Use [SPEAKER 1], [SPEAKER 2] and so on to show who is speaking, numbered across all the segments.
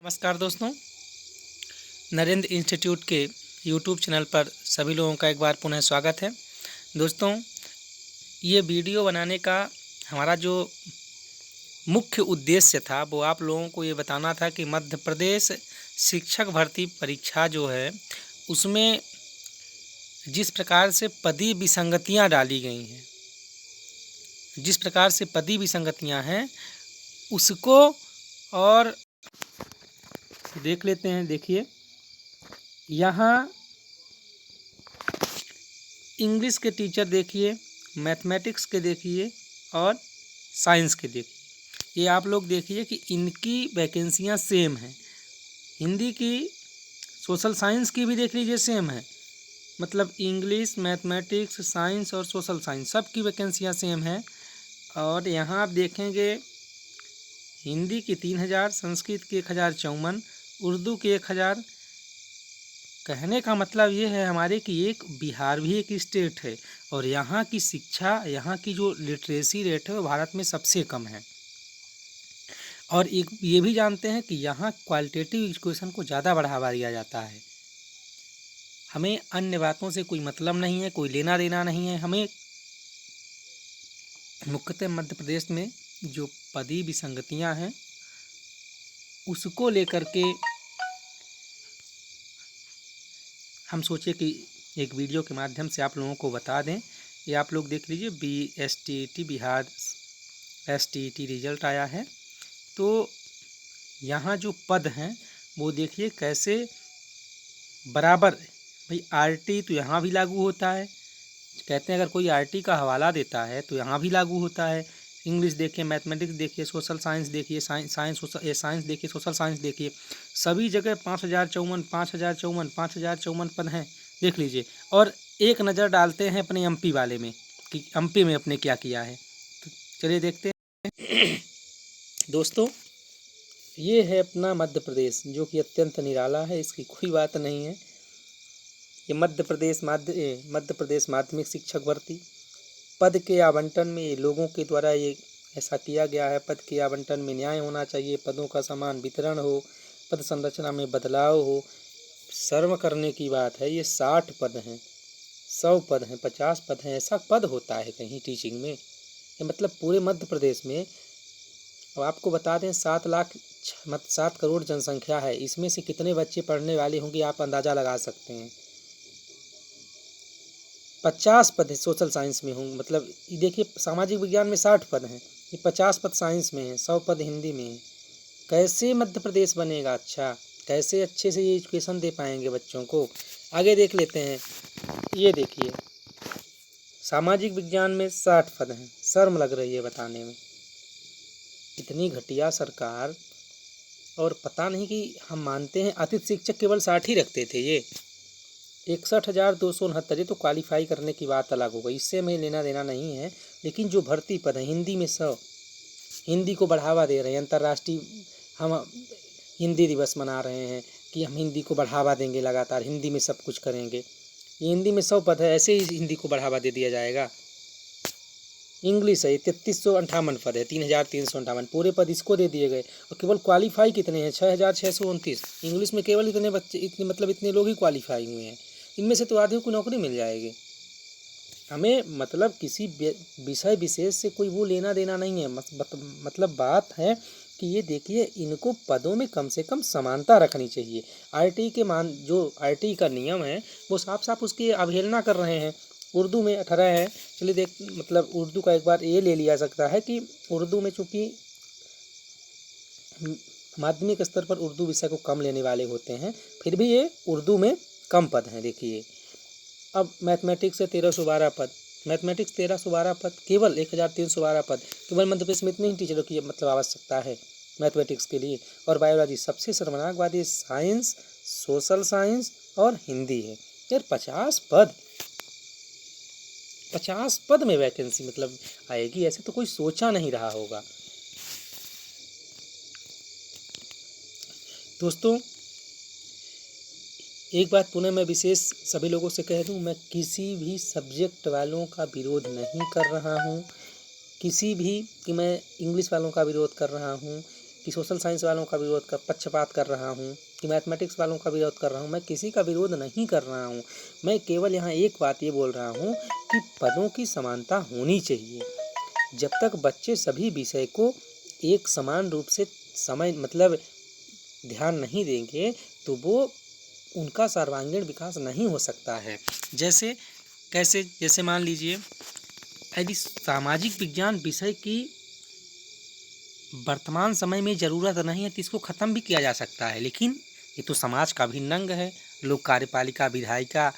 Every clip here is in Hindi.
[SPEAKER 1] नमस्कार दोस्तों, नरेंद्र इंस्टीट्यूट के यूट्यूब चैनल पर सभी लोगों का एक बार पुनः स्वागत है। दोस्तों, ये वीडियो बनाने का हमारा जो मुख्य उद्देश्य था वो आप लोगों को ये बताना था कि मध्य प्रदेश शिक्षक भर्ती परीक्षा जो है उसमें जिस प्रकार से पदी विसंगतियां डाली गई हैं, उसको और देख लेते हैं। देखिए, यहाँ इंग्लिश के टीचर देखिए, मैथमेटिक्स के देखिए और साइंस के देखिए। ये आप लोग देखिए कि इनकी वैकेंसियाँ सेम हैं। हिंदी की, सोशल साइंस की भी देख लीजिए सेम है, मतलब इंग्लिश, मैथमेटिक्स, साइंस और सोशल साइंस सब की वैकेंसियाँ सेम हैं। और यहाँ आप देखेंगे हिंदी की 3000, संस्कृत की 1054, उर्दू की 1000। कहने का मतलब ये है हमारे कि एक बिहार भी एक स्टेट है और यहाँ की शिक्षा, यहाँ की जो लिटरेसी रेट है वो भारत में सबसे कम है। और एक ये भी जानते हैं कि यहाँ क्वालिटेटिव एजुकेशन को ज़्यादा बढ़ावा दिया जाता है। हमें अन्य बातों से कोई मतलब नहीं है, कोई लेना देना नहीं है। हमें मुख्यतः मध्य प्रदेश में जो पदी विसंगतियाँ हैं उसको लेकर के हम सोचे कि एक वीडियो के माध्यम से आप लोगों को बता दें। ये आप लोग देख लीजिए, BSTET बिहार STET रिजल्ट आया है। तो यहाँ जो पद हैं वो देखिए कैसे बराबर। भाई RT तो यहाँ भी लागू होता है, कहते हैं अगर कोई RT का हवाला देता है तो यहाँ भी लागू होता है। इंग्लिश देखिए, मैथमेटिक्स देखिए, सोशल साइंस देखिए, साइंस देखिए, सोशल साइंस देखिए, सभी जगह 5054 पद हैं। देख लीजिए और एक नज़र डालते हैं अपने MP वाले में कि MP में अपने क्या किया है। तो चलिए देखते हैं। दोस्तों, ये है अपना मध्य प्रदेश जो कि अत्यंत निराला है, इसकी कोई बात नहीं है। ये मध्य प्रदेश माध्यमिक शिक्षक भर्ती पद के आवंटन में ये लोगों के द्वारा ये ऐसा किया गया है। पद के आवंटन में न्याय होना चाहिए, पदों का समान वितरण हो, पद संरचना में बदलाव हो। शर्म करने की बात है, ये 60 पद हैं, 100 पद हैं, 50 पद हैं, ऐसा पद होता है कहीं टीचिंग में? ये मतलब पूरे मध्य प्रदेश में। अब आपको बता दें 7 करोड़ जनसंख्या है, इसमें से कितने बच्चे पढ़ने वाले होंगे आप अंदाज़ा लगा सकते हैं। 50 पद है सोशल साइंस में होंगे, मतलब ये देखिए सामाजिक विज्ञान में 60 पद हैं, ये 50 पद साइंस में हैं, 100 पद हिंदी में हैं। कैसे मध्य प्रदेश बनेगा? अच्छा, कैसे अच्छे से ये एजुकेशन दे पाएंगे बच्चों को? आगे देख लेते हैं। ये देखिए, सामाजिक विज्ञान में 60 पद हैं, शर्म लग रही है बताने में। इतनी घटिया सरकार। और पता नहीं कि हम मानते हैं अतिथि शिक्षक केवल 60 ही रखते थे, ये 61,269। ये तो क्वालिफाई करने की बात अलग हो गई, इससे हमें लेना देना नहीं है। लेकिन जो भर्ती पद है हिंदी में 100, हिंदी को बढ़ावा दे रहे हैं। अंतर्राष्ट्रीय हम हिंदी दिवस मना रहे हैं कि हम हिंदी को बढ़ावा देंगे, लगातार हिंदी में सब कुछ करेंगे। ये हिंदी में 100 पद है, ऐसे ही हिंदी को बढ़ावा दे दिया जाएगा। इंग्लिश है 3358 पद है, 3358 पूरे पद इसको दे दिए गए। और केवल क्वालिफाई कितने हैं? 6629। इंग्लिश में केवल इतने बच्चे, इतने लोग ही क्वालिफाई हुए हैं। इनमें से तो आधे को नौकरी मिल जाएगी। हमें मतलब किसी विषय विशेष से कोई वो लेना देना नहीं है। मतलब बात है कि ये देखिए, इनको पदों में कम से कम समानता रखनी चाहिए। RT के जो RT का नियम है वो साफ साफ उसकी अवहेलना कर रहे हैं। उर्दू में 18 है, चलिए मतलब उर्दू का एक बार ये ले लिया सकता है कि उर्दू में चूँकि माध्यमिक स्तर पर उर्दू विषय को कम लेने वाले होते हैं, फिर भी ये उर्दू में कम पद हैं। देखिए, अब मैथमेटिक्स से 1312 पद, मैथमेटिक्स 1312 पद, केवल 1312 पद, केवल मध्य प्रदेश में इतने ही टीचरों की मतलब आवश्यकता है मैथमेटिक्स के लिए। और बायोलॉजी सबसे शर्मनाक बात, ये साइंस, सोशल साइंस और हिंदी है। यार 50 पद में वैकेंसी मतलब आएगी, ऐसे तो कोई सोचा नहीं रहा होगा। दोस्तों, एक बात पुनः मैं विशेष सभी लोगों से कह दूं, मैं किसी भी सब्जेक्ट वालों का विरोध नहीं कर रहा हूं, किसी भी कि मैं इंग्लिश वालों का विरोध कर रहा हूं कि सोशल साइंस वालों का विरोध कर पक्षपात कर रहा हूँ, कि मैथमेटिक्स वालों का विरोध कर रहा हूँ। मैं किसी का विरोध नहीं कर रहा हूँ। मैं केवल यहाँ एक बात ये बोल रहा हूँ कि पदों की समानता होनी चाहिए। जब तक बच्चे सभी विषय को एक समान रूप से समय मतलब ध्यान नहीं देंगे तो वो उनका सर्वांगीण विकास नहीं हो सकता है। जैसे मान लीजिए, यदि सामाजिक विज्ञान विषय की वर्तमान समय में ज़रूरत नहीं है तो इसको ख़त्म भी किया जा सकता है, लेकिन ये तो समाज का अभिन्न अंग है। लोग कार्यपालिका, विधायिका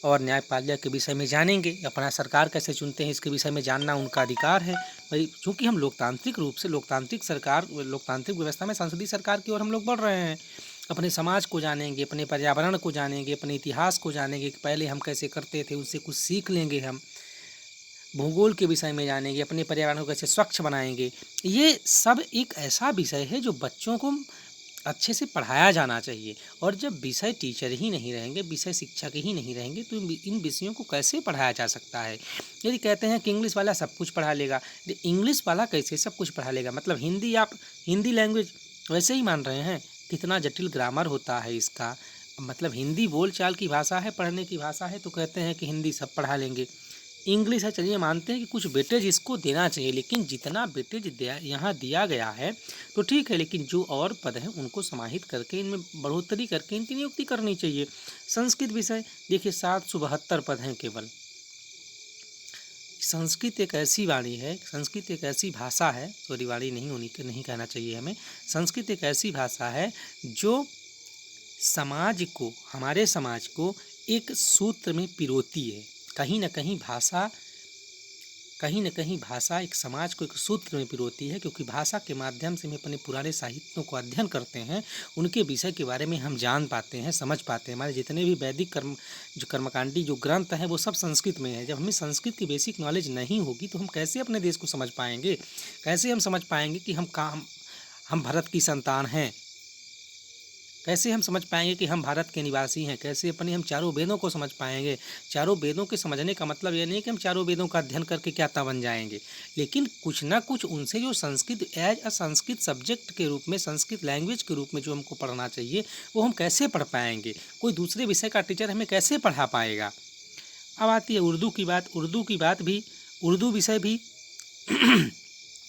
[SPEAKER 1] और न्यायपालिका के विषय में जानेंगे, अपना सरकार कैसे चुनते हैं इसके विषय में जानना उनका अधिकार है भाई। चूँकि हम लोकतांत्रिक रूप से लोकतांत्रिक व्यवस्था में संसदीय सरकार की ओर हम लोग बढ़ रहे हैं। अपने समाज को जानेंगे, अपने पर्यावरण को जानेंगे, अपने इतिहास को जानेंगे कि पहले हम कैसे करते थे, उससे कुछ सीख लेंगे। हम भूगोल के विषय में जानेंगे, अपने पर्यावरण को कैसे स्वच्छ बनाएंगे। ये सब एक ऐसा विषय है जो बच्चों को अच्छे से पढ़ाया जाना चाहिए। और जब विषय टीचर ही नहीं रहेंगे, विषय शिक्षक ही नहीं रहेंगे तो इन विषयों को कैसे पढ़ाया जा सकता है। यदि कहते हैं कि इंग्लिश वाला सब कुछ पढ़ा लेगा, तो इंग्लिश वाला कैसे सब कुछ पढ़ा लेगा। मतलब हिंदी लैंग्वेज वैसे ही मान रहे हैं, कितना जटिल ग्रामर होता है इसका। मतलब हिंदी बोलचाल की भाषा है, पढ़ने की भाषा है, तो कहते हैं कि हिंदी सब पढ़ा लेंगे। इंग्लिश है, चलिए मानते हैं कि कुछ वेटेज इसको देना चाहिए, लेकिन जितना वेटेज यहाँ दिया गया है तो ठीक है, लेकिन जो और पद हैं उनको समाहित करके इनमें बढ़ोतरी करके इनकी नियुक्ति करनी चाहिए। संस्कृत विषय देखिए 772 पद हैं केवल। संस्कृत एक ऐसी वाणी है, संस्कृत एक ऐसी भाषा है, सॉरी वाणी नहीं कहना चाहिए हमें। संस्कृत एक ऐसी भाषा है जो हमारे समाज को एक सूत्र में पिरोती है। कहीं न कहीं भाषा एक समाज को एक सूत्र में पिरोती है, क्योंकि भाषा के माध्यम से हम अपने पुराने साहित्यों को अध्ययन करते हैं, उनके विषय के बारे में हम जान पाते हैं, समझ पाते हैं। हमारे जितने भी वैदिक कर्मकांडी जो ग्रंथ हैं वो सब संस्कृत में है। जब हमें संस्कृत की बेसिक नॉलेज नहीं होगी तो हम कैसे अपने देश को समझ पाएंगे, कैसे हम समझ पाएंगे कि हम भारत की संतान हैं, कैसे हम समझ पाएंगे कि हम भारत के निवासी हैं, कैसे हम चारों वेदों को समझ पाएंगे। चारों वेदों के समझने का मतलब ये नहीं कि हम चारों वेदों का अध्ययन करके क्या बन जाएंगे, लेकिन कुछ ना कुछ उनसे जो Sanskrit as a Sanskrit subject के रूप में, संस्कृत लैंग्वेज के रूप में जो हमको पढ़ना चाहिए वो हम कैसे पढ़ पाएंगे। कोई दूसरे विषय का टीचर हमें कैसे पढ़ा पाएगा। अब आती है उर्दू की बात। उर्दू विषय भी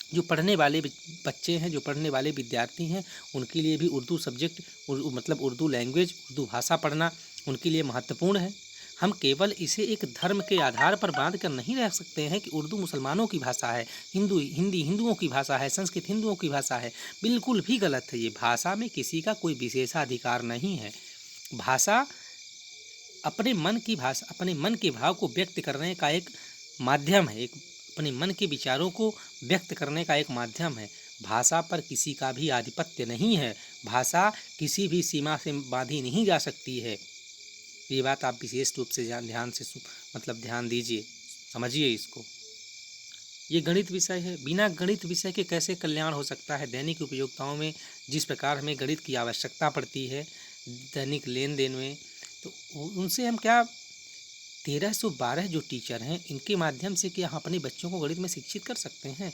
[SPEAKER 1] जो पढ़ने वाले बच्चे हैं, जो पढ़ने वाले विद्यार्थी हैं, उनके लिए भी उर्दू सब्जेक्ट मतलब उर्दू लैंग्वेज, उर्दू भाषा पढ़ना उनके लिए महत्वपूर्ण है। हम केवल इसे एक धर्म के आधार पर बांध कर नहीं रख सकते हैं कि उर्दू मुसलमानों की भाषा है, हिंदी हिंदुओं की भाषा है, संस्कृत हिंदुओं की भाषा है। बिल्कुल भी गलत है। ये भाषा में किसी का कोई विशेषाधिकार नहीं है। भाषा अपने मन के भाव को व्यक्त करने का एक माध्यम है, अपने मन के विचारों को व्यक्त करने का एक माध्यम है। भाषा पर किसी का भी आधिपत्य नहीं है। भाषा किसी भी सीमा से बांधी नहीं जा सकती है। ये बात आप विशेष रूप से ध्यान दीजिए, समझिए इसको। ये गणित विषय है। बिना गणित विषय के कैसे कल्याण हो सकता है। दैनिक उपयोगिताओं में जिस प्रकार हमें गणित की आवश्यकता पड़ती है दैनिक लेन देन में, तो उनसे हम क्या 1312 जो टीचर हैं इनके माध्यम से क्या हम अपने बच्चों को गणित में शिक्षित कर सकते हैं।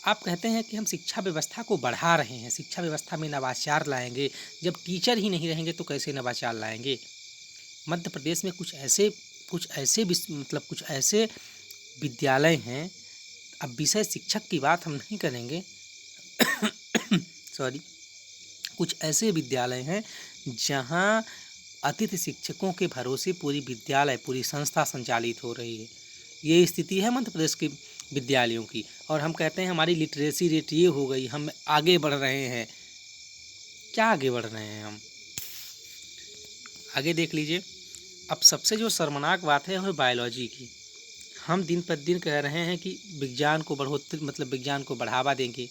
[SPEAKER 1] आप कहते हैं कि हम शिक्षा व्यवस्था को बढ़ा रहे हैं, शिक्षा व्यवस्था में नवाचार लाएंगे। जब टीचर ही नहीं रहेंगे तो कैसे नवाचार लाएंगे। मध्य प्रदेश में कुछ ऐसे विद्यालय हैं, अब विषय शिक्षक की बात हम नहीं करेंगे कुछ ऐसे विद्यालय हैं जहां अतिथि शिक्षकों के भरोसे पूरी संस्था संचालित हो रही है। ये स्थिति है मध्य प्रदेश के विद्यालयों की। और हम कहते हैं हमारी लिटरेसी रेट ये हो गई, हम आगे बढ़ रहे हैं। क्या आगे बढ़ रहे हैं हम? आगे देख लीजिए। अब सबसे जो शर्मनाक बात है वो है बायोलॉजी की। हम दिन पर दिन कह रहे हैं कि विज्ञान को बढ़ावा देंगे,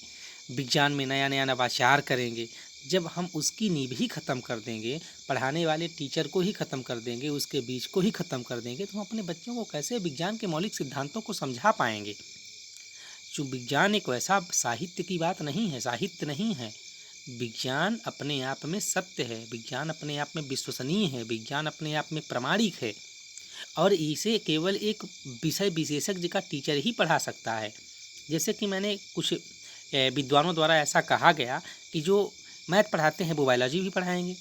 [SPEAKER 1] विज्ञान में नया नया नवाचार करेंगे। जब हम उसकी नींव ही ख़त्म कर देंगे, पढ़ाने वाले टीचर को ही ख़त्म कर देंगे, उसके बीज को ही ख़त्म कर देंगे, तो हम अपने बच्चों को कैसे विज्ञान के मौलिक सिद्धांतों को समझा पाएंगे। जो विज्ञान एक वैसा साहित्य की बात नहीं है, साहित्य नहीं है। विज्ञान अपने आप में सत्य है, विज्ञान अपने आप में विश्वसनीय है, विज्ञान अपने आप में प्रामाणिक है। और इसे केवल एक विषय विशेषज्ञ का टीचर ही पढ़ा सकता है। जैसे कि मैंने कुछ विद्वानों द्वारा ऐसा कहा गया कि जो मैथ पढ़ाते हैं वो बायोलॉजी भी पढ़ाएंगे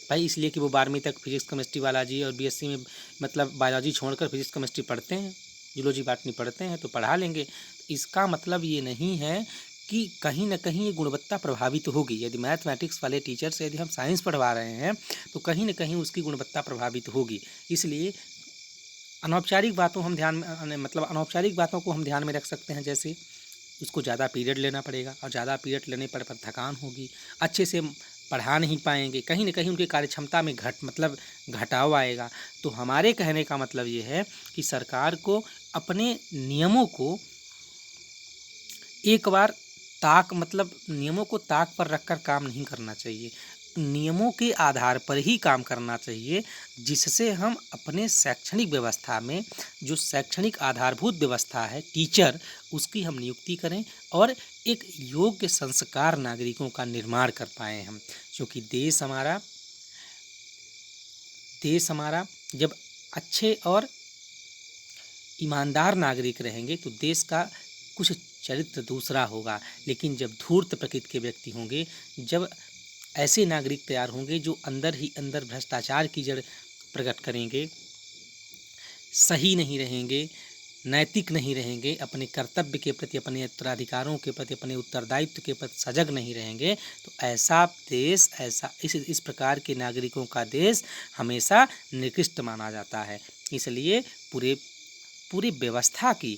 [SPEAKER 1] भाई, इसलिए कि वो 12वीं तक फिजिक्स केमिस्ट्री बायोलॉजी और बीएससी में मतलब बायोलॉजी छोड़कर फिजिक्स केमिस्ट्री पढ़ते हैं, जूलॉजी बॉटनी पढ़ते हैं तो पढ़ा लेंगे। इसका मतलब ये नहीं है कि कहीं ना कहीं ये गुणवत्ता प्रभावित होगी। यदि मैथमेटिक्स वाले टीचर से यदि हम साइंस पढ़वा रहे हैं तो कहीं ना कहीं उसकी गुणवत्ता प्रभावित होगी। इसलिए अनौपचारिक बातों को हम ध्यान में रख सकते हैं, जैसे उसको ज़्यादा पीरियड लेना पड़ेगा और ज़्यादा पीरियड लेने पर थकान होगी, अच्छे से पढ़ा नहीं पाएंगे, कहीं ना कहीं उनकी कार्यक्षमता में घटाव आएगा। तो हमारे कहने का मतलब ये है कि सरकार को अपने नियमों को एक बार नियमों को ताक पर रखकर काम नहीं करना चाहिए, नियमों के आधार पर ही काम करना चाहिए, जिससे हम अपने शैक्षणिक व्यवस्था में जो शैक्षणिक आधारभूत व्यवस्था है टीचर, उसकी हम नियुक्ति करें और एक योग्य संस्कार नागरिकों का निर्माण कर पाएँ हम। क्योंकि देश हमारा जब अच्छे और ईमानदार नागरिक रहेंगे तो देश का कुछ चरित्र दूसरा होगा। लेकिन जब धूर्त प्रकृति के व्यक्ति होंगे, जब ऐसे नागरिक तैयार होंगे जो अंदर ही अंदर भ्रष्टाचार की जड़ प्रकट करेंगे, सही नहीं रहेंगे, नैतिक नहीं रहेंगे, अपने कर्तव्य के प्रति, अपने उत्तराधिकारों के प्रति, अपने उत्तरदायित्व के प्रति सजग नहीं रहेंगे, तो ऐसा देश, इस प्रकार के नागरिकों का देश हमेशा निकृष्ट माना जाता है। इसलिए पूरी व्यवस्था की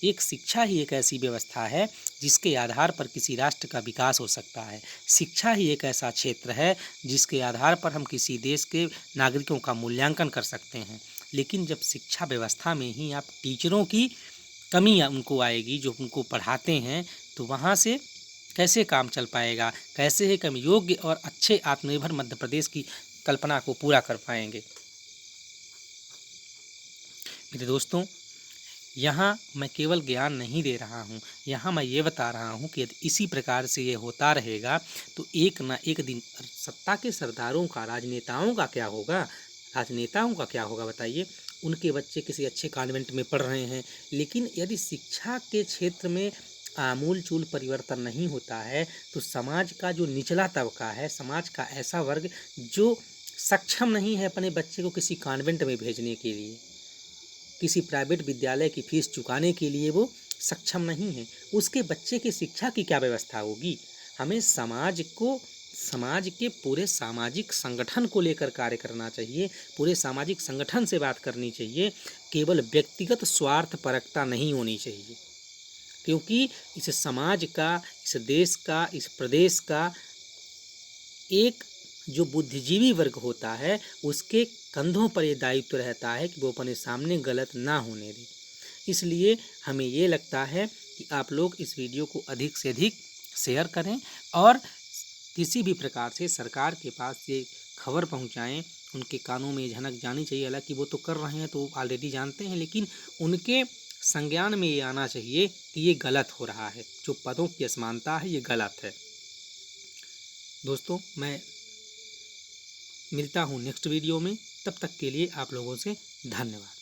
[SPEAKER 1] एक शिक्षा ही एक ऐसी व्यवस्था है जिसके आधार पर किसी राष्ट्र का विकास हो सकता है। शिक्षा ही एक ऐसा क्षेत्र है जिसके आधार पर हम किसी देश के नागरिकों का मूल्यांकन कर सकते हैं। लेकिन जब शिक्षा व्यवस्था में ही आप टीचरों की कमी उनको आएगी जो उनको पढ़ाते हैं, तो वहाँ से कैसे काम चल पाएगा, कैसे एक हम योग्य और अच्छे आत्मनिर्भर मध्य प्रदेश की कल्पना को पूरा कर पाएंगे। मेरे दोस्तों, यहाँ मैं केवल ज्ञान नहीं दे रहा हूँ, यहाँ मैं ये बता रहा हूँ कि यदि इसी प्रकार से ये होता रहेगा तो एक ना एक दिन सत्ता के सरदारों का, राजनेताओं का क्या होगा बताइए। उनके बच्चे किसी अच्छे कॉन्वेंट में पढ़ रहे हैं, लेकिन यदि शिक्षा के क्षेत्र में आमूल-चूल परिवर्तन नहीं होता है तो समाज का जो निचला तबका है, समाज का ऐसा वर्ग जो सक्षम नहीं है अपने बच्चे को किसी कॉन्वेंट में भेजने के लिए, किसी प्राइवेट विद्यालय की फीस चुकाने के लिए वो सक्षम नहीं है, उसके बच्चे की शिक्षा की क्या व्यवस्था होगी। हमें समाज के पूरे सामाजिक संगठन को लेकर कार्य करना चाहिए, पूरे सामाजिक संगठन से बात करनी चाहिए, केवल व्यक्तिगत स्वार्थपरकता नहीं होनी चाहिए। क्योंकि इस समाज का, इस देश का, इस प्रदेश का एक जो बुद्धिजीवी वर्ग होता है उसके कंधों पर ये दायित्व रहता है कि वो अपने सामने गलत ना होने दे। इसलिए हमें ये लगता है कि आप लोग इस वीडियो को अधिक से अधिक शेयर करें और किसी भी प्रकार से सरकार के पास ये खबर पहुंचाएं, उनके कानों में झनक जानी चाहिए। हालांकि वो तो कर रहे हैं, तो ऑलरेडी जानते हैं, लेकिन उनके संज्ञान में ये आना चाहिए कि ये गलत हो रहा है, जो पदों की असमानता है ये गलत है। दोस्तों, मैं मिलता हूँ नेक्स्ट वीडियो में, तब तक के लिए आप लोगों से धन्यवाद।